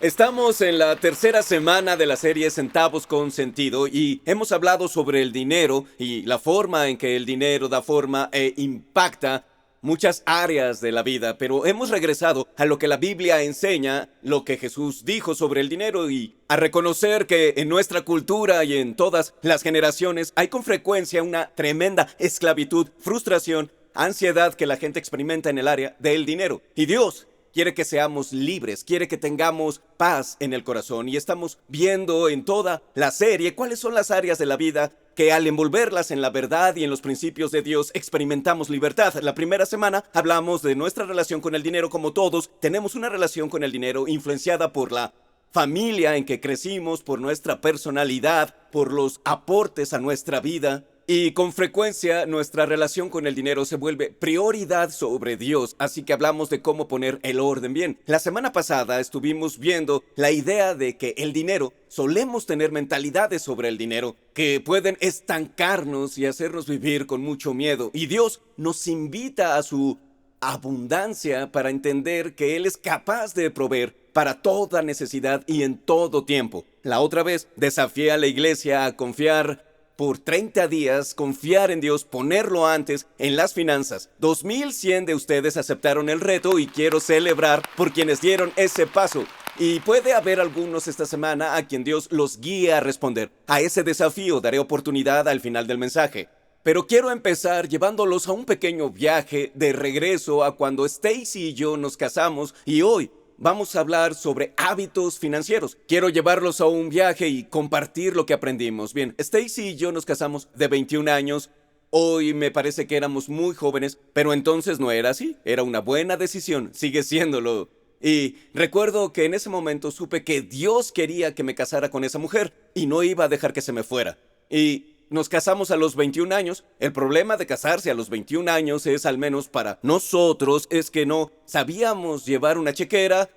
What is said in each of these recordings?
Estamos en la tercera semana de la serie Centavos con Sentido y hemos hablado sobre el dinero y la forma en que el dinero da forma e impacta muchas áreas de la vida, pero hemos regresado a lo que la Biblia enseña, lo que Jesús dijo sobre el dinero y a reconocer que en nuestra cultura y en todas las generaciones hay con frecuencia una tremenda esclavitud, frustración, ansiedad que la gente experimenta en el área del dinero. Y Dios quiere que seamos libres, quiere que tengamos paz en el corazón. Y estamos viendo en toda la serie cuáles son las áreas de la vida que al envolverlas en la verdad y en los principios de Dios experimentamos libertad. La primera semana hablamos de nuestra relación con el dinero. Como todos, tenemos una relación con el dinero influenciada por la familia en que crecimos, por nuestra personalidad, por los aportes a nuestra vida. Y con frecuencia nuestra relación con el dinero se vuelve prioridad sobre Dios, así que hablamos de cómo poner el orden bien. La semana pasada estuvimos viendo la idea de que el dinero, solemos tener mentalidades sobre el dinero que pueden estancarnos y hacernos vivir con mucho miedo. Y Dios nos invita a su abundancia para entender que Él es capaz de proveer para toda necesidad y en todo tiempo. La otra vez desafié a la iglesia a confiar por 30 días, confiar en Dios, ponerlo antes en las finanzas. 2100 de ustedes aceptaron el reto y quiero celebrar por quienes dieron ese paso. Y puede haber algunos esta semana a quien Dios los guíe a responder a ese desafío. Daré oportunidad al final del mensaje. Pero quiero empezar llevándolos a un pequeño viaje de regreso a cuando Stacy y yo nos casamos y hoy vamos a hablar sobre hábitos financieros. Quiero llevarlos a un viaje y compartir lo que aprendimos. Bien, Stacy y yo nos casamos de 21 años. Hoy me parece que éramos muy jóvenes, pero entonces no era así. Era una buena decisión, sigue siéndolo. Y recuerdo que en ese momento supe que Dios quería que me casara con esa mujer y no iba a dejar que se me fuera. Y nos casamos a los 21 años. El problema de casarse a los 21 años es, al menos para nosotros, es que no sabíamos llevar una chequera.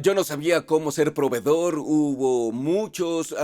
Yo no sabía cómo ser proveedor. Hubo muchos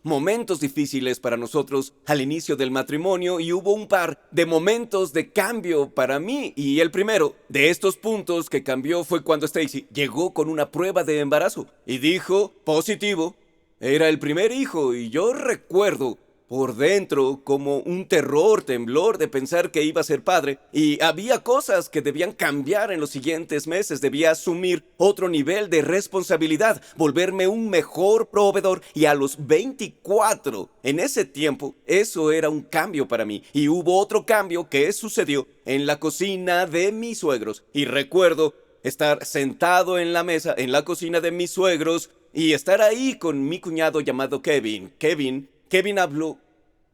momentos difíciles para nosotros al inicio del matrimonio y hubo un par de momentos de cambio para mí. Y el primero de estos puntos que cambió fue cuando Stacy llegó con una prueba de embarazo y dijo positivo. Era el primer hijo y yo recuerdo por dentro como un terror, temblor de pensar que iba a ser padre y había cosas que debían cambiar en los siguientes meses. Debía asumir otro nivel de responsabilidad, volverme un mejor proveedor y a los 24, en ese tiempo, eso era un cambio para mí. Y hubo otro cambio que sucedió en la cocina de mis suegros y recuerdo estar sentado en la mesa en la cocina de mis suegros y estar ahí con mi cuñado llamado Kevin. Kevin habló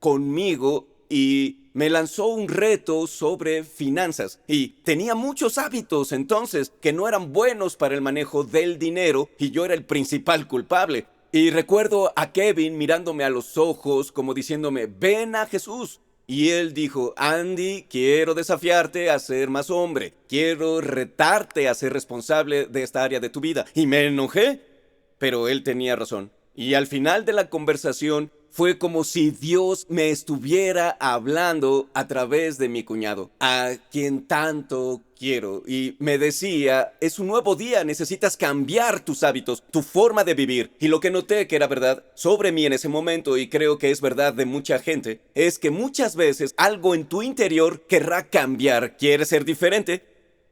conmigo y me lanzó un reto sobre finanzas y tenía muchos hábitos entonces que no eran buenos para el manejo del dinero y yo era el principal culpable. Y recuerdo a Kevin mirándome a los ojos como diciéndome, ven a Jesús. Y él dijo, Andy, quiero desafiarte a ser más hombre, quiero retarte a ser responsable de esta área de tu vida. Y me enojé, pero él tenía razón. Y al final de la conversación fue como si Dios me estuviera hablando a través de mi cuñado, a quien tanto quiero. Y me decía, es un nuevo día, necesitas cambiar tus hábitos, tu forma de vivir. Y lo que noté que era verdad sobre mí en ese momento, y creo que es verdad de mucha gente, es que muchas veces algo en tu interior querrá cambiar, quiere ser diferente.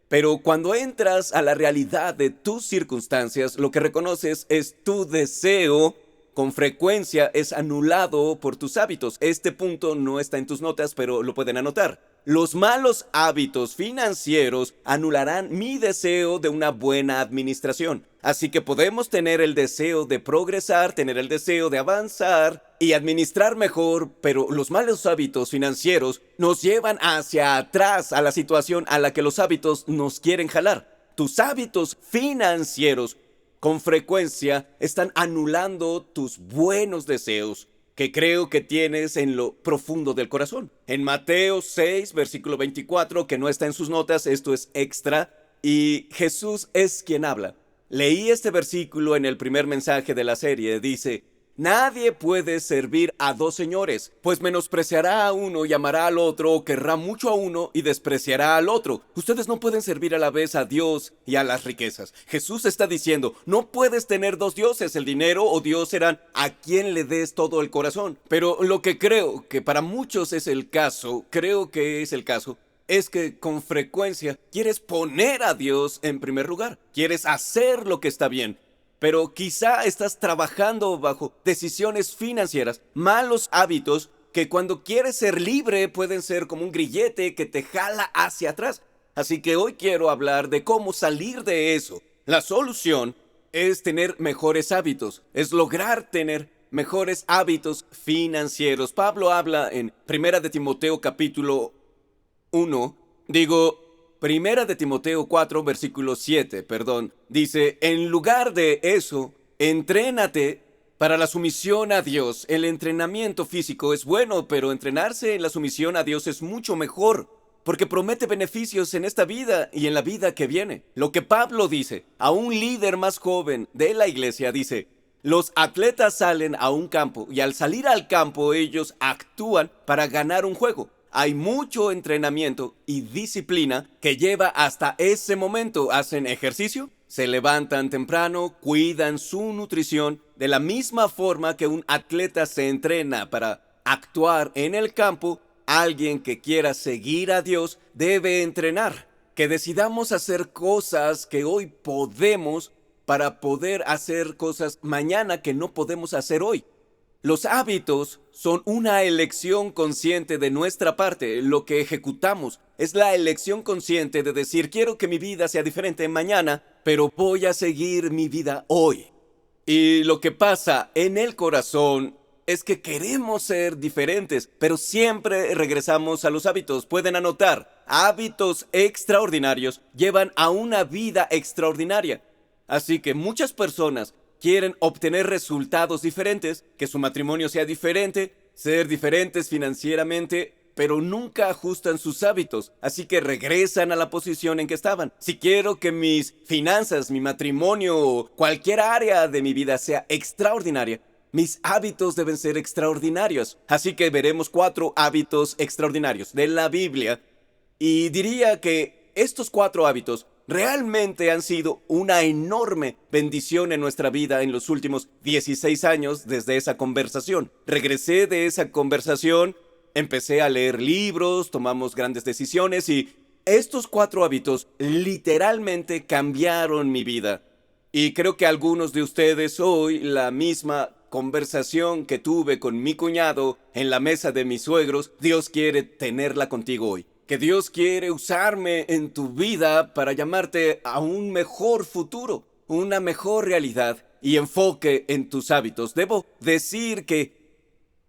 Pero cuando entras a la realidad de tus circunstancias, lo que reconoces es tu deseo. Con frecuencia es anulado por tus hábitos. Este punto no está en tus notas, pero lo pueden anotar. Los malos hábitos financieros anularán mi deseo de una buena administración. Así que podemos tener el deseo de progresar, tener el deseo de avanzar y administrar mejor, pero los malos hábitos financieros nos llevan hacia atrás a la situación a la que los hábitos nos quieren jalar. Tus hábitos financieros con frecuencia están anulando tus buenos deseos que creo que tienes en lo profundo del corazón. En Mateo 6, versículo 24, que no está en sus notas, esto es extra, y Jesús es quien habla. Leí este versículo en el primer mensaje de la serie, dice, Nadie puede servir a dos señores, pues menospreciará a uno y amará al otro, o querrá mucho a uno y despreciará al otro. Ustedes no pueden servir a la vez a Dios y a las riquezas. Jesús está diciendo, no puedes tener dos dioses, el dinero o Dios serán a quien le des todo el corazón. Pero lo que creo que para muchos es el caso, es que con frecuencia quieres poner a Dios en primer lugar, quieres hacer lo que está bien. Pero quizá estás trabajando bajo decisiones financieras, malos hábitos que cuando quieres ser libre pueden ser como un grillete que te jala hacia atrás. Así que hoy quiero hablar de cómo salir de eso. La solución es tener mejores hábitos, es lograr tener mejores hábitos financieros. Pablo habla en Primera de Timoteo capítulo 4, versículo 7, dice, en lugar de eso, entrénate para la sumisión a Dios. El entrenamiento físico es bueno, pero entrenarse en la sumisión a Dios es mucho mejor, porque promete beneficios en esta vida y en la vida que viene. Lo que Pablo dice a un líder más joven de la iglesia, dice, los atletas salen a un campo y al salir al campo ellos actúan para ganar un juego. Hay mucho entrenamiento y disciplina que lleva hasta ese momento. Hacen ejercicio, se levantan temprano, cuidan su nutrición de la misma forma que un atleta se entrena para actuar en el campo. Alguien que quiera seguir a Dios debe entrenar. Que decidamos hacer cosas que hoy podemos para poder hacer cosas mañana que no podemos hacer hoy. Los hábitos son una elección consciente de nuestra parte. Lo que ejecutamos es la elección consciente de decir, quiero que mi vida sea diferente mañana, pero voy a seguir mi vida hoy. Y lo que pasa en el corazón es que queremos ser diferentes, pero siempre regresamos a los hábitos. Pueden anotar, hábitos extraordinarios llevan a una vida extraordinaria. Así que muchas personas quieren obtener resultados diferentes, que su matrimonio sea diferente, ser diferentes financieramente, pero nunca ajustan sus hábitos, así que regresan a la posición en que estaban. Si quiero que mis finanzas, mi matrimonio o cualquier área de mi vida sea extraordinaria, mis hábitos deben ser extraordinarios. Así que veremos 4 hábitos extraordinarios de la Biblia, y diría que estos 4 hábitos realmente han sido una enorme bendición en nuestra vida en los últimos 16 años desde esa conversación. Regresé de esa conversación, empecé a leer libros, tomamos grandes decisiones y estos 4 hábitos literalmente cambiaron mi vida. Y creo que algunos de ustedes hoy, la misma conversación que tuve con mi cuñado en la mesa de mis suegros, Dios quiere tenerla contigo hoy. Que Dios quiere usarme en tu vida para llamarte a un mejor futuro, una mejor realidad y enfoque en tus hábitos. Debo decir que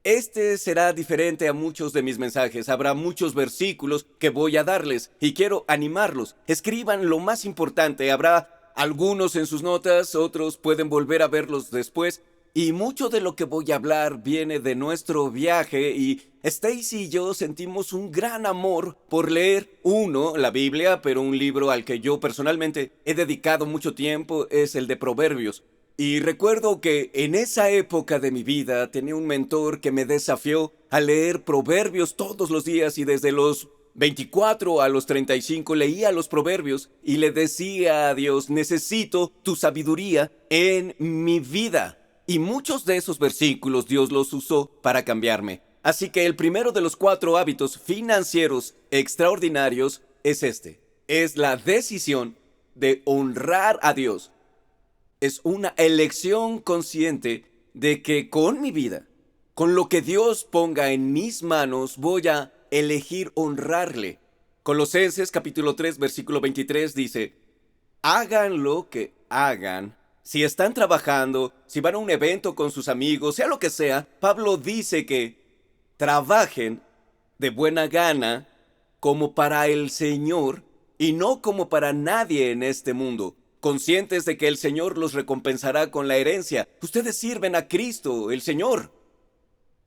este será diferente a muchos de mis mensajes. Habrá muchos versículos que voy a darles y quiero animarlos. Escriban lo más importante. Habrá algunos en sus notas, otros pueden volver a verlos después. Y mucho de lo que voy a hablar viene de nuestro viaje y Stacy y yo sentimos un gran amor por leer la Biblia, pero un libro al que yo personalmente he dedicado mucho tiempo es el de Proverbios. Y recuerdo que en esa época de mi vida tenía un mentor que me desafió a leer Proverbios todos los días y desde los 24 a los 35 leía los Proverbios y le decía a Dios, necesito tu sabiduría en mi vida. Y muchos de esos versículos Dios los usó para cambiarme. Así que el primero de los 4 hábitos financieros extraordinarios es este. Es la decisión de honrar a Dios. Es una elección consciente de que con mi vida, con lo que Dios ponga en mis manos, voy a elegir honrarle. Colosenses capítulo 3, versículo 23 dice, hagan lo que hagan. Si están trabajando, si van a un evento con sus amigos, sea lo que sea, Pablo dice que trabajen de buena gana como para el Señor y no como para nadie en este mundo, conscientes de que el Señor los recompensará con la herencia. Ustedes sirven a Cristo, el Señor.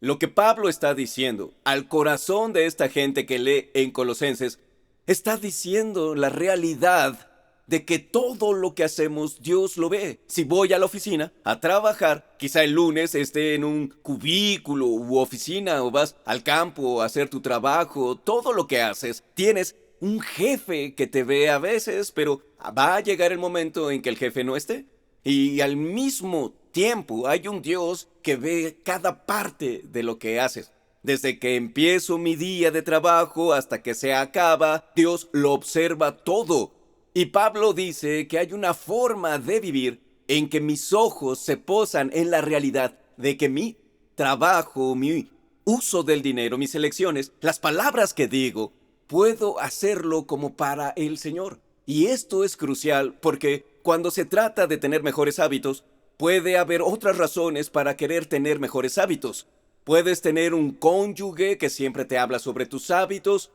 Lo que Pablo está diciendo al corazón de esta gente que lee en Colosenses, está diciendo la realidad de que todo lo que hacemos Dios lo ve. Si voy a la oficina a trabajar, quizá el lunes esté en un cubículo u oficina, o vas al campo a hacer tu trabajo, todo lo que haces, tienes un jefe que te ve a veces, pero va a llegar el momento en que el jefe no esté. Y al mismo tiempo hay un Dios que ve cada parte de lo que haces. Desde que empiezo mi día de trabajo hasta que se acaba, Dios lo observa todo. Y Pablo dice que hay una forma de vivir en que mis ojos se posan en la realidad de que mi trabajo, mi uso del dinero, mis elecciones, las palabras que digo, puedo hacerlo como para el Señor. Y esto es crucial porque cuando se trata de tener mejores hábitos, puede haber otras razones para querer tener mejores hábitos. Puedes tener un cónyuge que siempre te habla sobre tus hábitos.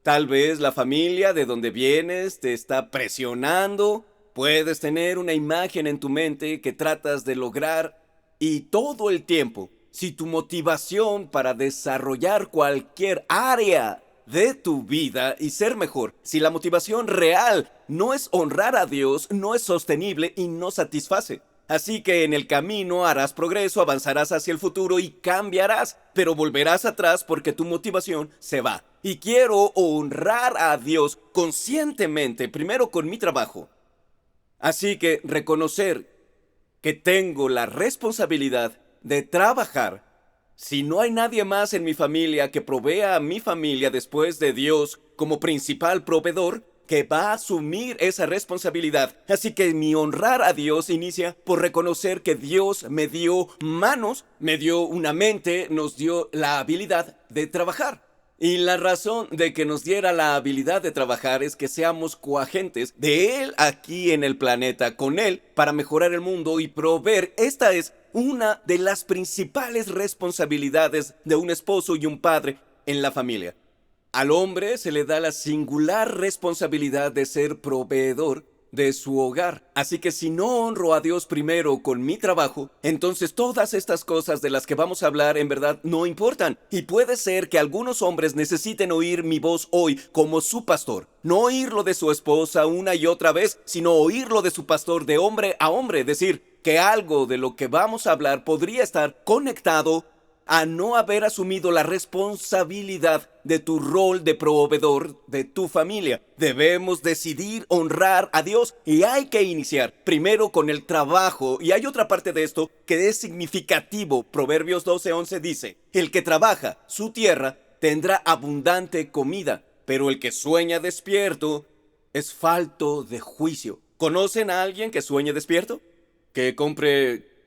Tal vez la familia de donde vienes te está presionando. Puedes tener una imagen en tu mente que tratas de lograr. Y todo el tiempo, si tu motivación para desarrollar cualquier área de tu vida y ser mejor, si la motivación real no es honrar a Dios, no es sostenible y no satisface. Así que en el camino harás progreso, avanzarás hacia el futuro y cambiarás, pero volverás atrás porque tu motivación se va. Y quiero honrar a Dios conscientemente, primero con mi trabajo. Así que reconocer que tengo la responsabilidad de trabajar. Si no hay nadie más en mi familia que provea a mi familia después de Dios como principal proveedor, que va a asumir esa responsabilidad. Así que mi honrar a Dios inicia por reconocer que Dios me dio manos, me dio una mente, nos dio la habilidad de trabajar. Y la razón de que nos diera la habilidad de trabajar es que seamos coagentes de Él aquí en el planeta, con Él, para mejorar el mundo y proveer. Esta es una de las principales responsabilidades de un esposo y un padre en la familia. Al hombre se le da la singular responsabilidad de ser proveedor de su hogar. Así que si no honro a Dios primero con mi trabajo, entonces todas estas cosas de las que vamos a hablar en verdad no importan. Y puede ser que algunos hombres necesiten oír mi voz hoy como su pastor. No oírlo de su esposa una y otra vez, sino oírlo de su pastor de hombre a hombre. Decir que algo de lo que vamos a hablar podría estar conectado a no haber asumido la responsabilidad de tu rol de proveedor de tu familia. Debemos decidir honrar a Dios y hay que iniciar primero con el trabajo. Y hay otra parte de esto que es significativo. Proverbios 12:11 dice: el que trabaja su tierra tendrá abundante comida, pero el que sueña despierto es falto de juicio. ¿Conocen a alguien que sueñe despierto? ¿Que compre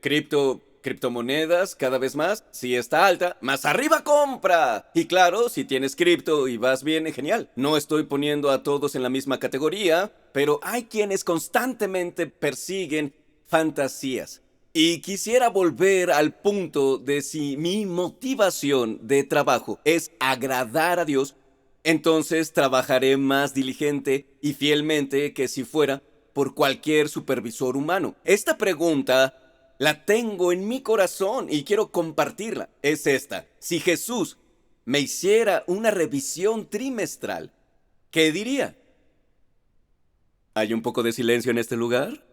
criptomonedas cada vez más? Si está alta, más arriba compra. Y claro, si tienes cripto y vas bien, genial. No estoy poniendo a todos en la misma categoría, pero hay quienes constantemente persiguen fantasías. Y quisiera volver al punto de si mi motivación de trabajo es agradar a Dios, entonces trabajaré más diligente y fielmente que si fuera por cualquier supervisor humano. Esta pregunta la tengo en mi corazón y quiero compartirla. Es esta: si Jesús me hiciera una revisión trimestral, ¿qué diría? ¿Hay un poco de silencio en este lugar?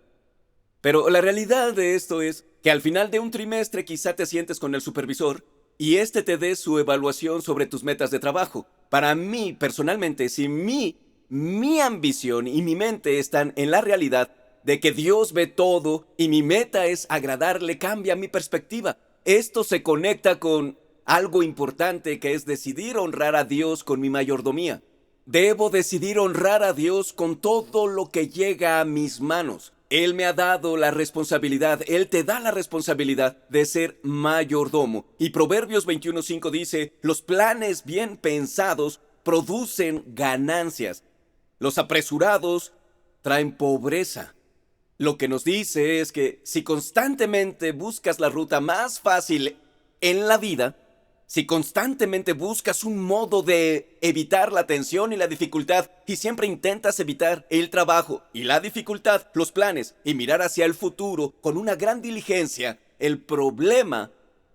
Pero la realidad de esto es que al final de un trimestre quizá te sientes con el supervisor y este te dé su evaluación sobre tus metas de trabajo. Para mí, personalmente, si mi ambición y mi mente están en la realidad de que Dios ve todo y mi meta es agradarle, cambia mi perspectiva. Esto se conecta con algo importante, que es decidir honrar a Dios con mi mayordomía. Debo decidir honrar a Dios con todo lo que llega a mis manos. Él me ha dado la responsabilidad, Él te da la responsabilidad de ser mayordomo. Y Proverbios 21:5 dice: los planes bien pensados producen ganancias. Los apresurados traen pobreza. Lo que nos dice es que si constantemente buscas la ruta más fácil en la vida, si constantemente buscas un modo de evitar la tensión y la dificultad y siempre intentas evitar el trabajo y la dificultad, los planes y mirar hacia el futuro con una gran diligencia, el problema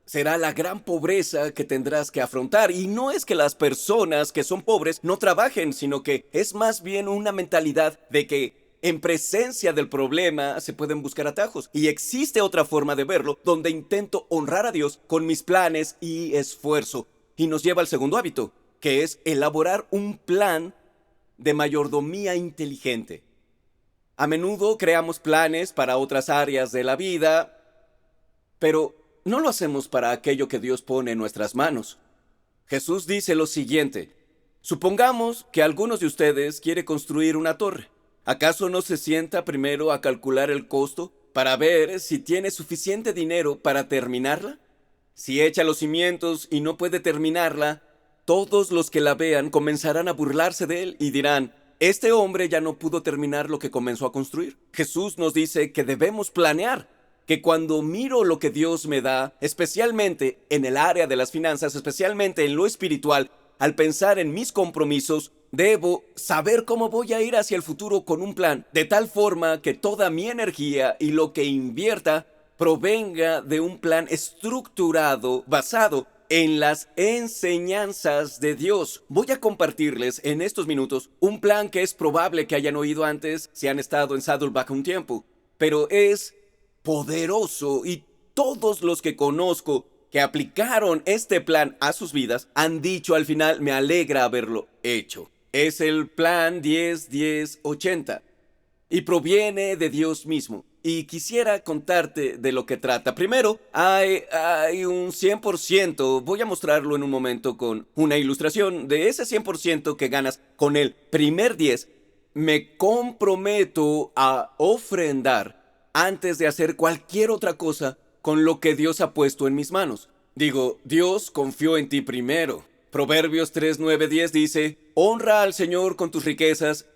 será la gran pobreza que tendrás que afrontar. Y no es que las personas que son pobres no trabajen, sino que es más bien una mentalidad de que en presencia del problema se pueden buscar atajos. Y existe otra forma de verlo, donde intento honrar a Dios con mis planes y esfuerzo. Y nos lleva al segundo hábito, que es elaborar un plan de mayordomía inteligente. A menudo creamos planes para otras áreas de la vida, pero no lo hacemos para aquello que Dios pone en nuestras manos. Jesús dice lo siguiente: supongamos que algunos de ustedes quiere construir una torre. ¿Acaso no se sienta primero a calcular el costo para ver si tiene suficiente dinero para terminarla? Si echa los cimientos y no puede terminarla, todos los que la vean comenzarán a burlarse de él y dirán: este hombre ya no pudo terminar lo que comenzó a construir. Jesús nos dice que debemos planear, que cuando miro lo que Dios me da, especialmente en el área de las finanzas, especialmente en lo espiritual, al pensar en mis compromisos, debo saber cómo voy a ir hacia el futuro con un plan, de tal forma que toda mi energía y lo que invierta provenga de un plan estructurado, basado en las enseñanzas de Dios. Voy a compartirles en estos minutos un plan que es probable que hayan oído antes si han estado en Saddleback un tiempo, pero es poderoso y todos los que conozco que aplicaron este plan a sus vidas han dicho al final: me alegra haberlo hecho. Es el plan 10-10-80 y proviene de Dios mismo. Y quisiera contarte de lo que trata. Primero, hay un 100%, voy a mostrarlo en un momento con una ilustración. De ese 100% que ganas con el primer 10, me comprometo a ofrendar antes de hacer cualquier otra cosa con lo que Dios ha puesto en mis manos. Digo, Dios confió en ti primero. Proverbios 3:9-10 dice: honra al Señor con tus riquezas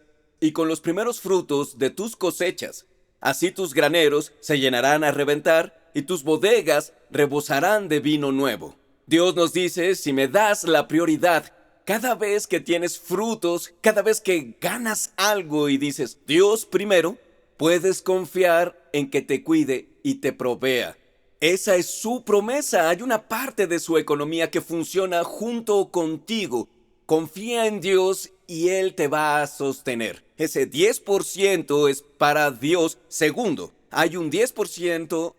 y con los primeros frutos de tus cosechas. Así tus graneros se llenarán a reventar y tus bodegas rebosarán de vino nuevo. Dios nos dice: si me das la prioridad, cada vez que tienes frutos, cada vez que ganas algo y dices Dios primero, puedes confiar en que te cuide y te provea. Esa es su promesa. Hay una parte de su economía que funciona junto contigo. Confía en Dios y Él te va a sostener. Ese 10% es para Dios. Segundo, hay un 10%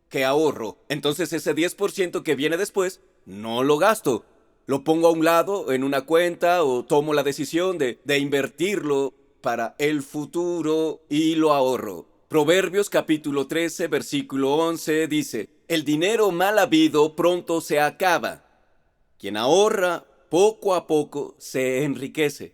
que ahorro. Entonces ese 10% que viene después, no lo gasto. Lo pongo a un lado en una cuenta o tomo la decisión de invertirlo para el futuro y lo ahorro. Proverbios capítulo 13, versículo 11 dice: el dinero mal habido pronto se acaba. Quien ahorra poco a poco se enriquece.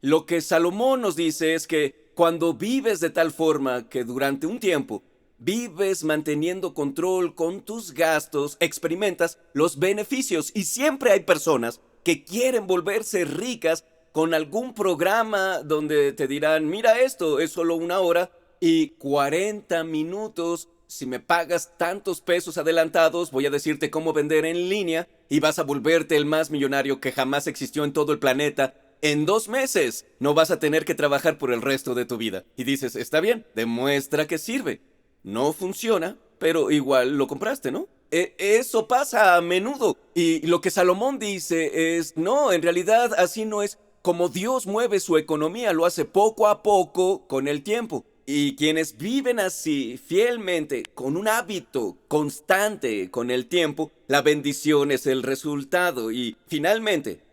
Lo que Salomón nos dice es que cuando vives de tal forma que durante un tiempo vives manteniendo control con tus gastos, experimentas los beneficios. Y siempre hay personas que quieren volverse ricas con algún programa donde te dirán: mira, esto es solo 1 hora y 40 minutos. Si me pagas tantos pesos adelantados, voy a decirte cómo vender en línea y vas a volverte el más millonario que jamás existió en todo el planeta. En 2 meses no vas a tener que trabajar por el resto de tu vida. Y dices: está bien, demuestra que sirve. No funciona, pero igual lo compraste, ¿no? Eso pasa a menudo. Y lo que Salomón dice es: no, en realidad así no es como Dios mueve su economía. Lo hace poco a poco con el tiempo. Y quienes viven así fielmente, con un hábito constante con el tiempo, la bendición es el resultado. Y finalmente,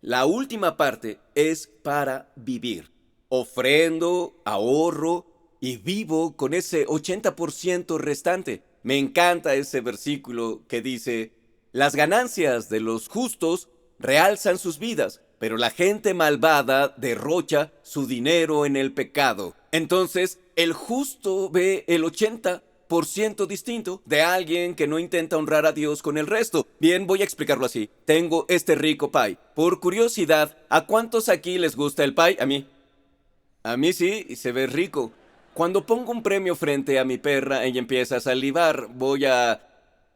la última parte es para vivir. Ofrendo, ahorro y vivo con ese 80% restante. Me encanta ese versículo que dice: las ganancias de los justos realzan sus vidas, pero la gente malvada derrocha su dinero en el pecado. Entonces, el justo ve el 80% distinto de alguien que no intenta honrar a Dios con el resto. Bien, voy a explicarlo así. Tengo este rico pie. Por curiosidad, ¿a cuántos aquí les gusta el pie? A mí. A mí sí, y se ve rico. Cuando pongo un premio frente a mi perra, ella empieza a salivar. Voy a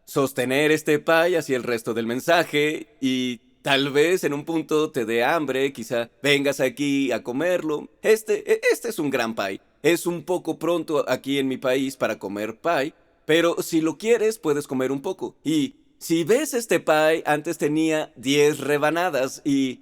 sostener este pie hacia el resto del mensaje y tal vez en un punto te dé hambre, quizá vengas aquí a comerlo. Este es un gran pie. Es un poco pronto aquí en mi país para comer pie, pero si lo quieres puedes comer un poco. Y si ves este pie, antes tenía 10 rebanadas y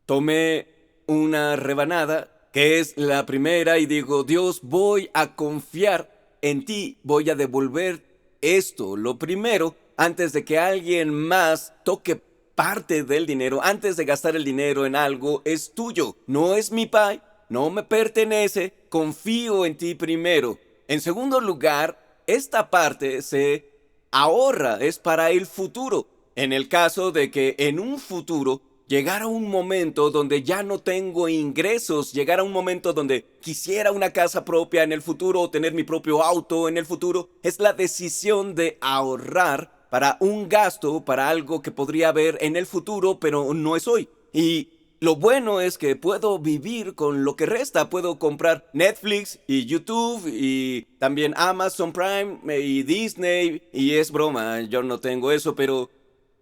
tomé una rebanada que es la primera, y digo, Dios, voy a confiar en ti, voy a devolver esto, lo primero, antes de que alguien más toque parte del dinero, antes de gastar el dinero en algo, es tuyo, no es mi pay, no me pertenece, confío en ti primero. En segundo lugar, esta parte se ahorra, es para el futuro. En el caso de que en un futuro llegara un momento donde ya no tengo ingresos, llegara un momento donde quisiera una casa propia en el futuro o tener mi propio auto en el futuro, es la decisión de ahorrar para un gasto, para algo que podría haber en el futuro, pero no es hoy. Y lo bueno es que puedo vivir con lo que resta. Puedo comprar Netflix y YouTube y también Amazon Prime y Disney. Y es broma, yo no tengo eso, pero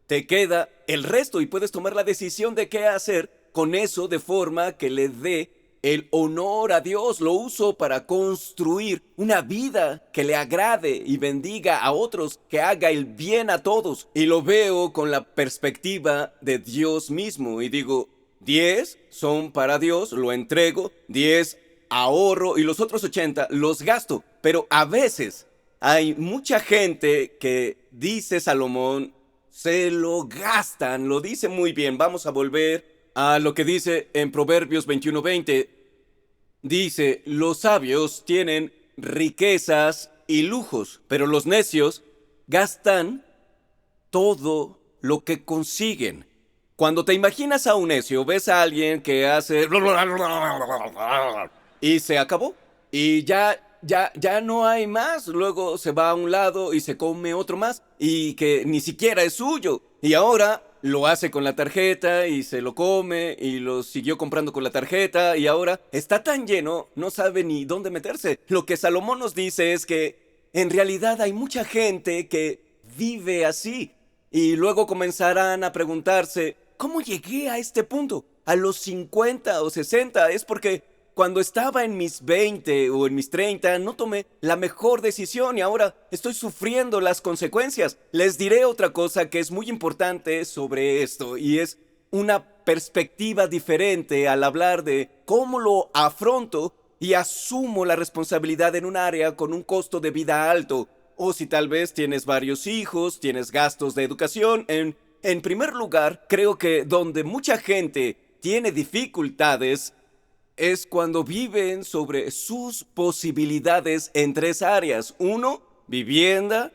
te queda el resto y puedes tomar la decisión de qué hacer con eso de forma que le dé el honor a Dios. Lo uso para construir una vida que le agrade y bendiga a otros, que haga el bien a todos. Y lo veo con la perspectiva de Dios mismo y digo, 10 son para Dios, lo entrego, 10 ahorro y los otros 80 los gasto. Pero a veces hay mucha gente que, dice Salomón, se lo gastan, lo dice muy bien. Vamos a volver a lo que dice en Proverbios 21:20. Dice, los sabios tienen riquezas y lujos, pero los necios gastan todo lo que consiguen. Cuando te imaginas a un necio, ves a alguien que hace y se acabó. Y ya no hay más. Luego se va a un lado y se come otro más y que ni siquiera es suyo. Y ahora lo hace con la tarjeta y se lo come y lo siguió comprando con la tarjeta y ahora está tan lleno, no sabe ni dónde meterse. Lo que Salomón nos dice es que en realidad hay mucha gente que vive así y luego comenzarán a preguntarse, ¿cómo llegué a este punto? A los 50 o 60 es porque cuando estaba en mis 20 o en mis 30 no tomé la mejor decisión y ahora estoy sufriendo las consecuencias. Les diré otra cosa que es muy importante sobre esto y es una perspectiva diferente al hablar de cómo lo afronto y asumo la responsabilidad en un área con un costo de vida alto. O si tal vez tienes varios hijos, tienes gastos de educación. En primer lugar, creo que donde mucha gente tiene dificultades es cuando viven sobre sus posibilidades en 3 áreas. 1, vivienda.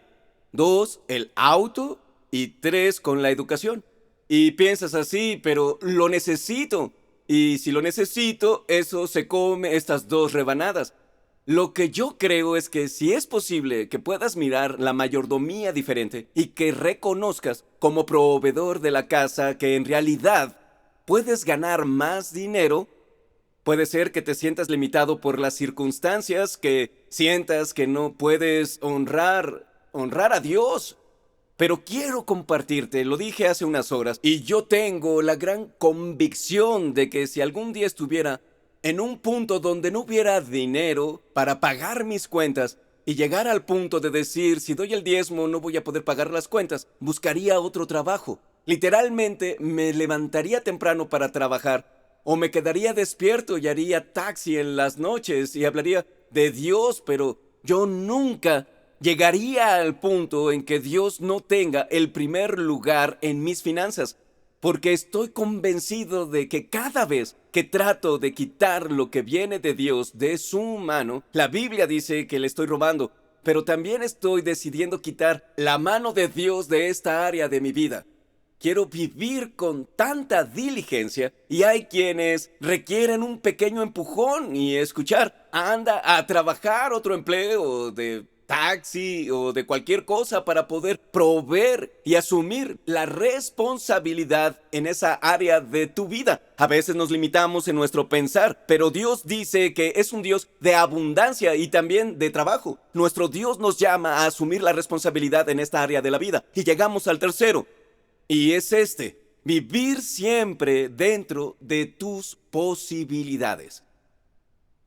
2, el auto. Y 3, con la educación. Y piensas así, pero lo necesito. Y si lo necesito, eso se come estas 2 rebanadas. Lo que yo creo es que si es posible que puedas mirar la mayordomía diferente y que reconozcas como proveedor de la casa que en realidad puedes ganar más dinero. Puede ser que te sientas limitado por las circunstancias, que sientas que no puedes honrar a Dios. Pero quiero compartirte, lo dije hace unas horas, y yo tengo la gran convicción de que si algún día estuviera en un punto donde no hubiera dinero para pagar mis cuentas y llegar al punto de decir, si doy el diezmo no voy a poder pagar las cuentas, buscaría otro trabajo. Literalmente me levantaría temprano para trabajar o me quedaría despierto y haría taxi en las noches y hablaría de Dios, pero yo nunca llegaría al punto en que Dios no tenga el primer lugar en mis finanzas, porque estoy convencido de que cada vez que trato de quitar lo que viene de Dios de su mano, la Biblia dice que le estoy robando, pero también estoy decidiendo quitar la mano de Dios de esta área de mi vida. Quiero vivir con tanta diligencia y hay quienes requieren un pequeño empujón y escuchar, anda a trabajar otro empleo de taxi o de cualquier cosa para poder proveer y asumir la responsabilidad en esa área de tu vida. A veces nos limitamos en nuestro pensar, pero Dios dice que es un Dios de abundancia y también de trabajo. Nuestro Dios nos llama a asumir la responsabilidad en esta área de la vida. Y llegamos al tercero. Y es vivir siempre dentro de tus posibilidades.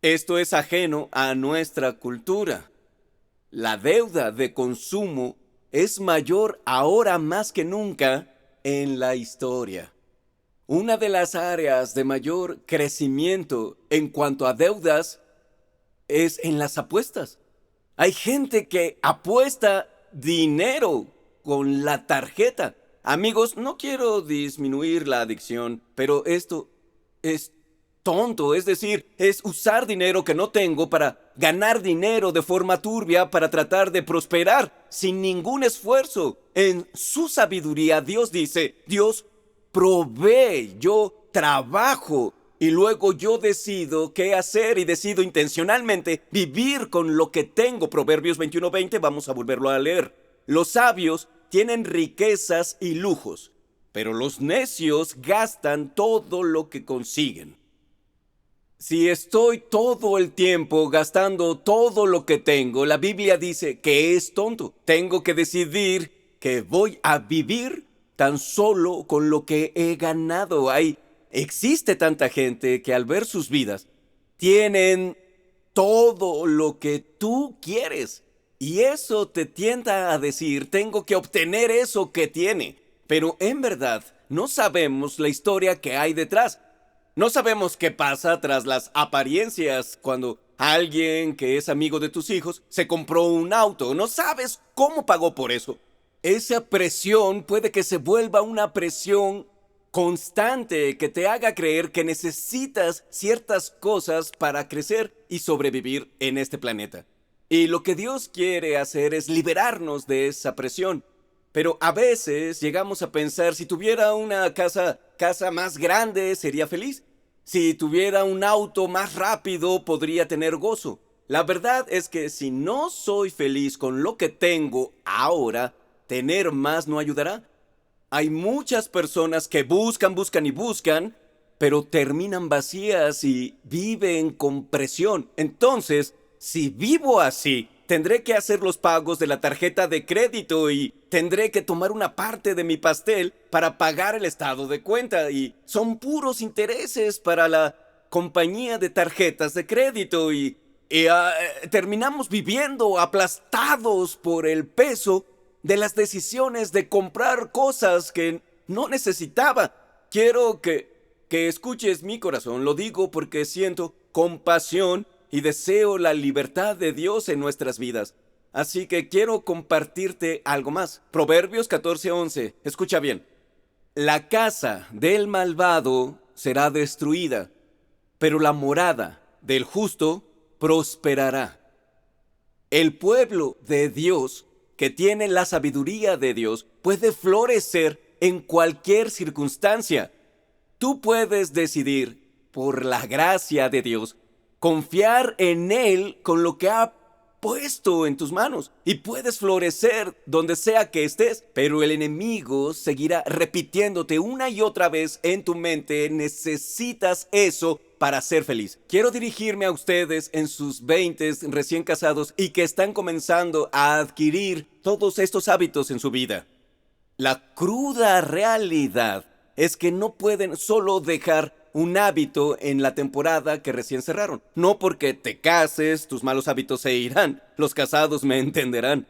Esto es ajeno a nuestra cultura. La deuda de consumo es mayor ahora más que nunca en la historia. Una de las áreas de mayor crecimiento en cuanto a deudas es en las apuestas. Hay gente que apuesta dinero con la tarjeta. Amigos, no quiero disminuir la adicción, pero esto es tonto, es decir, es usar dinero que no tengo para ganar dinero de forma turbia para tratar de prosperar sin ningún esfuerzo. En su sabiduría, Dios dice, Dios provee, yo trabajo y luego yo decido qué hacer y decido intencionalmente vivir con lo que tengo. Proverbios 21:20, vamos a volverlo a leer. Los sabios tienen riquezas y lujos, pero los necios gastan todo lo que consiguen. Si estoy todo el tiempo gastando todo lo que tengo, la Biblia dice que es tonto. Tengo que decidir que voy a vivir tan solo con lo que he ganado. Existe tanta gente que al ver sus vidas tienen todo lo que tú quieres. Y eso te tienta a decir, tengo que obtener eso que tiene. Pero en verdad, no sabemos la historia que hay detrás. No sabemos qué pasa tras las apariencias cuando alguien que es amigo de tus hijos se compró un auto. No sabes cómo pagó por eso. Esa presión puede que se vuelva una presión constante que te haga creer que necesitas ciertas cosas para crecer y sobrevivir en este planeta. Y lo que Dios quiere hacer es liberarnos de esa presión. Pero a veces llegamos a pensar, si tuviera una casa más grande, sería feliz. Si tuviera un auto más rápido, podría tener gozo. La verdad es que si no soy feliz con lo que tengo ahora, tener más no ayudará. Hay muchas personas que buscan y buscan, pero terminan vacías y viven con presión. Entonces, si vivo así, tendré que hacer los pagos de la tarjeta de crédito y tendré que tomar una parte de mi pastel para pagar el estado de cuenta. Y son puros intereses para la compañía de tarjetas de crédito y terminamos viviendo aplastados por el peso de las decisiones de comprar cosas que no necesitaba. Quiero que escuches mi corazón. Lo digo porque siento compasión y deseo la libertad de Dios en nuestras vidas. Así que quiero compartirte algo más. Proverbios 14:11. Escucha bien. La casa del malvado será destruida, pero la morada del justo prosperará. El pueblo de Dios, que tiene la sabiduría de Dios, puede florecer en cualquier circunstancia. Tú puedes decidir, por la gracia de Dios, confiar en Él con lo que ha puesto en tus manos y puedes florecer donde sea que estés, pero el enemigo seguirá repitiéndote una y otra vez en tu mente, necesitas eso para ser feliz. Quiero dirigirme a ustedes en sus 20s recién casados y que están comenzando a adquirir todos estos hábitos en su vida. La cruda realidad es que no pueden solo dejar un hábito en la temporada que recién cerraron. No porque te cases, tus malos hábitos se irán. Los casados me entenderán.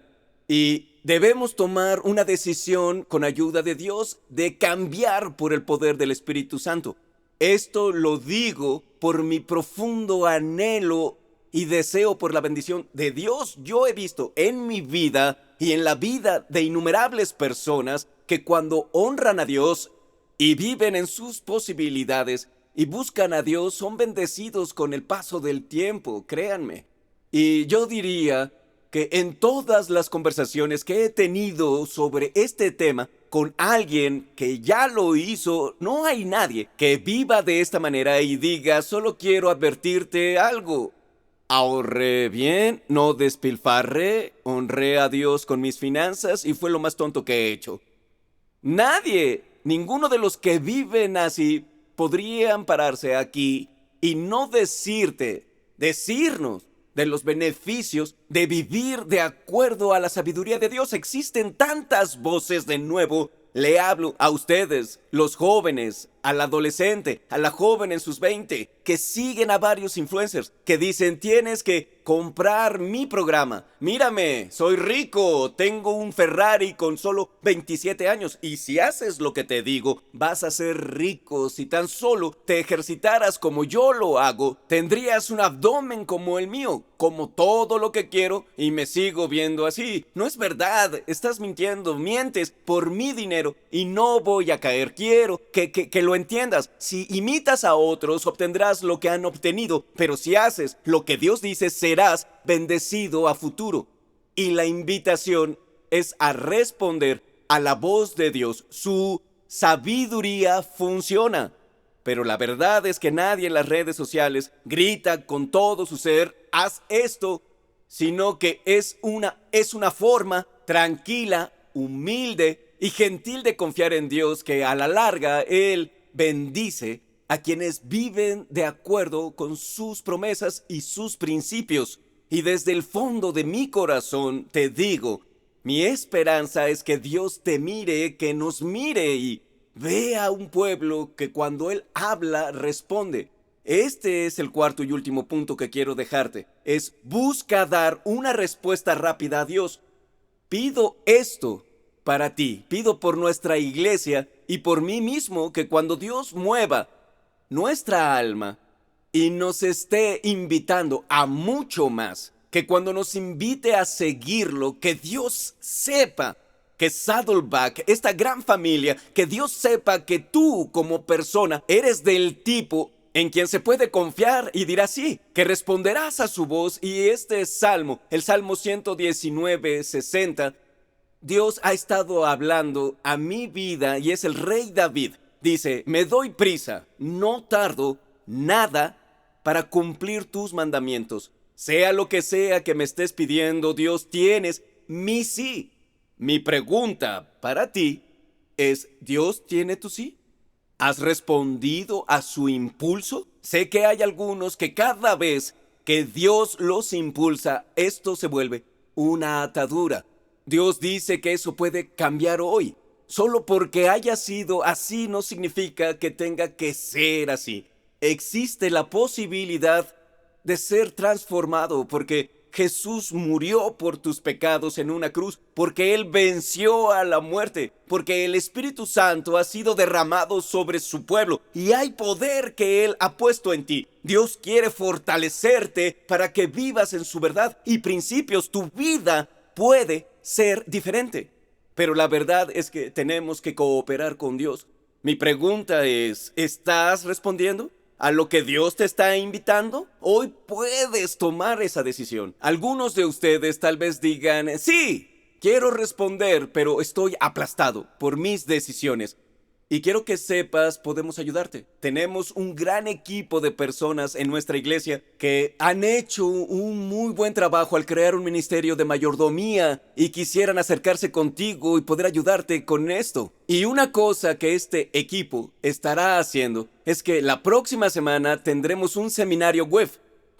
Y debemos tomar una decisión con ayuda de Dios de cambiar por el poder del Espíritu Santo. Esto lo digo por mi profundo anhelo y deseo por la bendición de Dios. Yo he visto en mi vida y en la vida de innumerables personas que cuando honran a Dios y viven en sus posibilidades y buscan a Dios, son bendecidos con el paso del tiempo, créanme. Y yo diría que en todas las conversaciones que he tenido sobre este tema con alguien que ya lo hizo, no hay nadie que viva de esta manera y diga, solo quiero advertirte algo. Ahorré bien, no despilfarré, honré a Dios con mis finanzas y fue lo más tonto que he hecho. Nadie, ninguno de los que viven así podrían pararse aquí y no decirnos de los beneficios de vivir de acuerdo a la sabiduría de Dios. Existen tantas voces. De nuevo le hablo a ustedes, los jóvenes, al adolescente, a la joven en sus 20, que siguen a varios influencers que dicen tienes que comprar mi programa. Mírame, soy rico, tengo un Ferrari con solo 27 años. Y si haces lo que te digo, vas a ser rico. Si tan solo te ejercitaras como yo lo hago, tendrías un abdomen como el mío, como todo lo que quiero, y me sigo viendo así. No es verdad, estás mintiendo, mientes por mi dinero y no voy a caer. Quiero que lo entiendas. Si imitas a otros, obtendrás lo que han obtenido, pero si haces lo que Dios dice, serás bendecido a futuro. Y la invitación es a responder a la voz de Dios. Su sabiduría funciona. Pero la verdad es que nadie en las redes sociales grita con todo su ser, haz esto, sino que es una forma tranquila, humilde y gentil de confiar en Dios, que a la larga Él bendice a quienes viven de acuerdo con sus promesas y sus principios. Y desde el fondo de mi corazón te digo, mi esperanza es que Dios te mire, que nos mire y vea a un pueblo que cuando Él habla responde. Este es el cuarto y último punto que quiero dejarte. Es busca dar una respuesta rápida a Dios. Pido esto para ti, pido por nuestra iglesia y por mí mismo, que cuando Dios mueva nuestra alma y nos esté invitando a mucho más, que cuando nos invite a seguirlo, que Dios sepa que Saddleback, esta gran familia, que Dios sepa que tú como persona eres del tipo en quien se puede confiar y dirá sí, que responderás a su voz. Y este salmo, el Salmo 119:60, Dios ha estado hablando a mi vida y es el rey David. Dice, me doy prisa, no tardo nada para cumplir tus mandamientos. Sea lo que sea que me estés pidiendo, Dios, tienes mi sí. Mi pregunta para ti es, ¿Dios tiene tu sí? ¿Has respondido a su impulso? Sé que hay algunos que cada vez que Dios los impulsa, esto se vuelve una atadura. Dios dice que eso puede cambiar hoy. Solo porque haya sido así no significa que tenga que ser así. Existe la posibilidad de ser transformado porque Jesús murió por tus pecados en una cruz, porque Él venció a la muerte, porque el Espíritu Santo ha sido derramado sobre su pueblo y hay poder que Él ha puesto en ti. Dios quiere fortalecerte para que vivas en su verdad y principios. Tu vida puede ser diferente, pero la verdad es que tenemos que cooperar con Dios. Mi pregunta es, ¿estás respondiendo a lo que Dios te está invitando? Hoy puedes tomar esa decisión. Algunos de ustedes tal vez digan, sí, quiero responder, pero estoy aplastado por mis decisiones. Y quiero que sepas, podemos ayudarte. Tenemos un gran equipo de personas en nuestra iglesia que han hecho un muy buen trabajo al crear un ministerio de mayordomía y quisieran acercarse contigo y poder ayudarte con esto. Y una cosa que este equipo estará haciendo es que la próxima semana tendremos un seminario web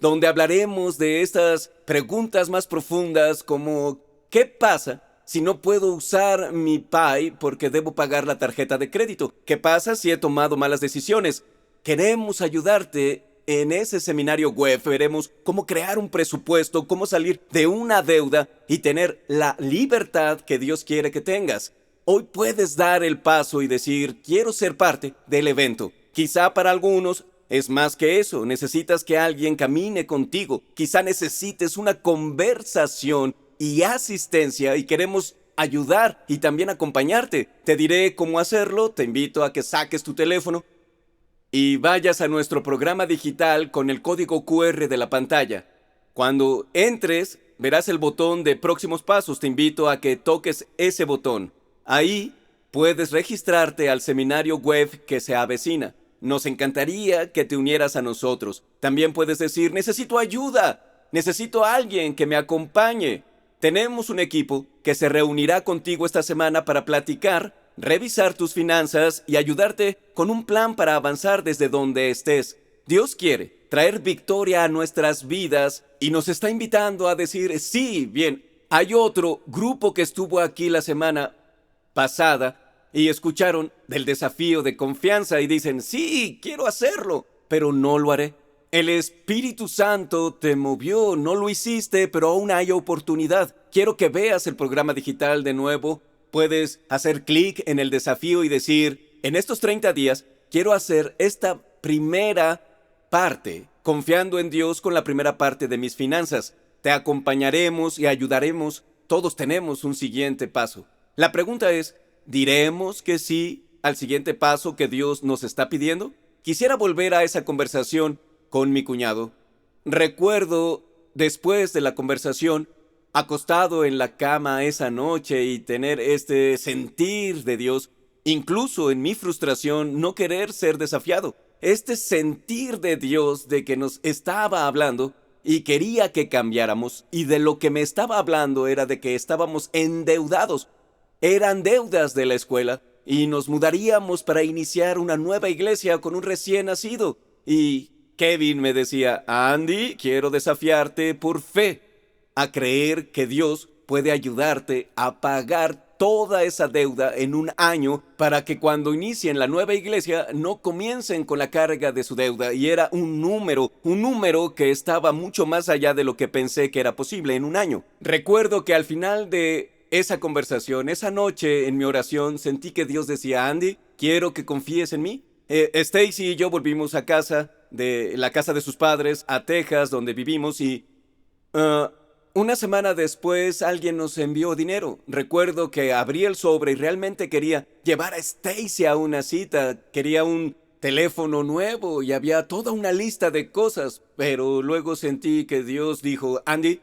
donde hablaremos de estas preguntas más profundas como ¿qué pasa si no puedo usar mi Pi porque debo pagar la tarjeta de crédito? ¿Qué pasa si he tomado malas decisiones? Queremos ayudarte en ese seminario web. Veremos cómo crear un presupuesto, cómo salir de una deuda y tener la libertad que Dios quiere que tengas. Hoy puedes dar el paso y decir, quiero ser parte del evento. Quizá para algunos es más que eso. Necesitas que alguien camine contigo. Quizá necesites una conversación y asistencia y queremos ayudar y también acompañarte. Te diré cómo hacerlo. Te invito a que saques tu teléfono y vayas a nuestro programa digital con el código QR de la pantalla. Cuando entres, verás el botón de próximos pasos. Te invito a que toques ese botón. Ahí puedes registrarte al seminario web que se avecina. Nos encantaría que te unieras a nosotros. También puedes decir, necesito ayuda. Necesito a alguien que me acompañe. Tenemos un equipo que se reunirá contigo esta semana para platicar, revisar tus finanzas y ayudarte con un plan para avanzar desde donde estés. Dios quiere traer victoria a nuestras vidas y nos está invitando a decir, sí, bien, hay otro grupo que estuvo aquí la semana pasada y escucharon del desafío de confianza y dicen, sí, quiero hacerlo, pero no lo haré. El Espíritu Santo te movió, no lo hiciste, pero aún hay oportunidad. Quiero que veas el programa digital de nuevo. Puedes hacer clic en el desafío y decir, en estos 30 días, quiero hacer esta primera parte, confiando en Dios con la primera parte de mis finanzas. Te acompañaremos y ayudaremos. Todos tenemos un siguiente paso. La pregunta es, ¿diremos que sí al siguiente paso que Dios nos está pidiendo? Quisiera volver a esa conversación con mi cuñado. Recuerdo, después de la conversación, acostado en la cama esa noche y tener este sentir de Dios, incluso en mi frustración, no querer ser desafiado. Este sentir de Dios de que nos estaba hablando y quería que cambiáramos, y de lo que me estaba hablando era de que estábamos endeudados. Eran deudas de la escuela y nos mudaríamos para iniciar una nueva iglesia con un recién nacido. Y Kevin me decía, Andy, quiero desafiarte por fe a creer que Dios puede ayudarte a pagar toda esa deuda en un año para que cuando inicien la nueva iglesia no comiencen con la carga de su deuda. Y era un número que estaba mucho más allá de lo que pensé que era posible en un año. Recuerdo que al final de esa conversación, esa noche en mi oración, sentí que Dios decía, Andy, quiero que confíes en mí. Stacy y yo volvimos a casa, de la casa de sus padres, a Texas, donde vivimos, y una semana después alguien nos envió dinero. Recuerdo que abrí el sobre y realmente quería llevar a Stacy a una cita. Quería un teléfono nuevo y había toda una lista de cosas, pero luego sentí que Dios dijo, Andy,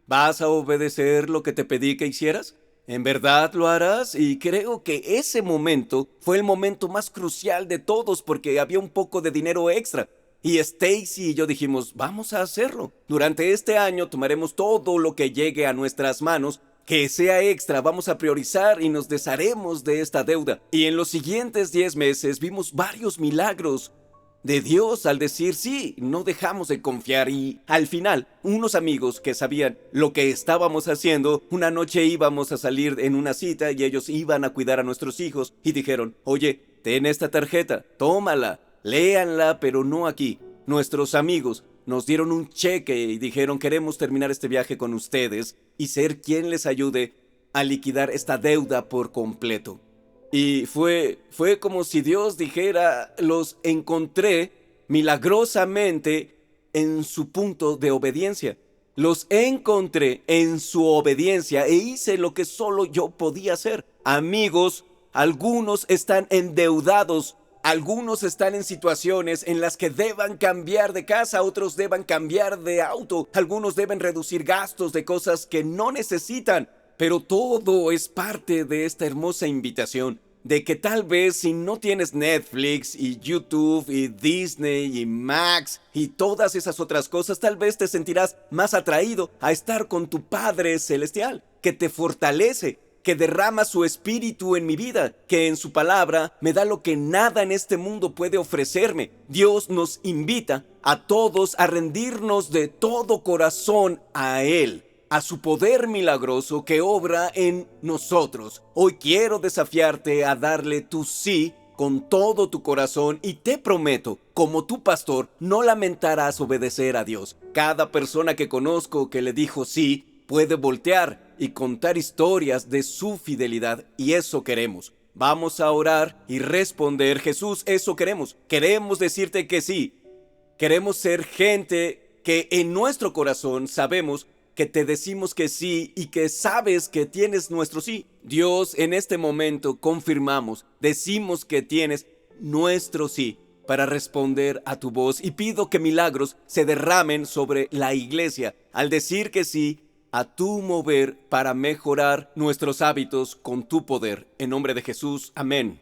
¿vas a obedecer lo que te pedí que hicieras? ¿En verdad lo harás? Y creo que ese momento fue el momento más crucial de todos porque había un poco de dinero extra. Y Stacy y yo dijimos, vamos a hacerlo. Durante este año tomaremos todo lo que llegue a nuestras manos, que sea extra, vamos a priorizar y nos desharemos de esta deuda. Y en los siguientes 10 meses vimos varios milagros de Dios al decir sí, no dejamos de confiar. Y al final, unos amigos que sabían lo que estábamos haciendo, una noche íbamos a salir en una cita y ellos iban a cuidar a nuestros hijos y dijeron, oye, ten esta tarjeta, tómala, léanla, pero no aquí. Nuestros amigos nos dieron un cheque y dijeron, queremos terminar este viaje con ustedes y ser quien les ayude a liquidar esta deuda por completo. Y fue como si Dios dijera, los encontré milagrosamente en su punto de obediencia. Los encontré en su obediencia e hice lo que solo yo podía hacer. Amigos, algunos están endeudados, algunos están en situaciones en las que deban cambiar de casa, otros deban cambiar de auto, algunos deben reducir gastos de cosas que no necesitan. Pero todo es parte de esta hermosa invitación de que tal vez si no tienes Netflix y YouTube y Disney y Max y todas esas otras cosas, tal vez te sentirás más atraído a estar con tu Padre Celestial, que te fortalece, que derrama su espíritu en mi vida, que en su palabra me da lo que nada en este mundo puede ofrecerme. Dios nos invita a todos a rendirnos de todo corazón a Él, a su poder milagroso que obra en nosotros. Hoy quiero desafiarte a darle tu sí con todo tu corazón y te prometo, como tu pastor, no lamentarás obedecer a Dios. Cada persona que conozco que le dijo sí puede voltear y contar historias de su fidelidad y eso queremos. Vamos a orar y responder, Jesús, eso queremos. Queremos decirte que sí. Queremos ser gente que en nuestro corazón sabemos que te decimos que sí y que sabes que tienes nuestro sí. Dios, en este momento confirmamos, decimos que tienes nuestro sí para responder a tu voz y pido que milagros se derramen sobre la iglesia al decir que sí a tu mover para mejorar nuestros hábitos con tu poder. En nombre de Jesús, amén.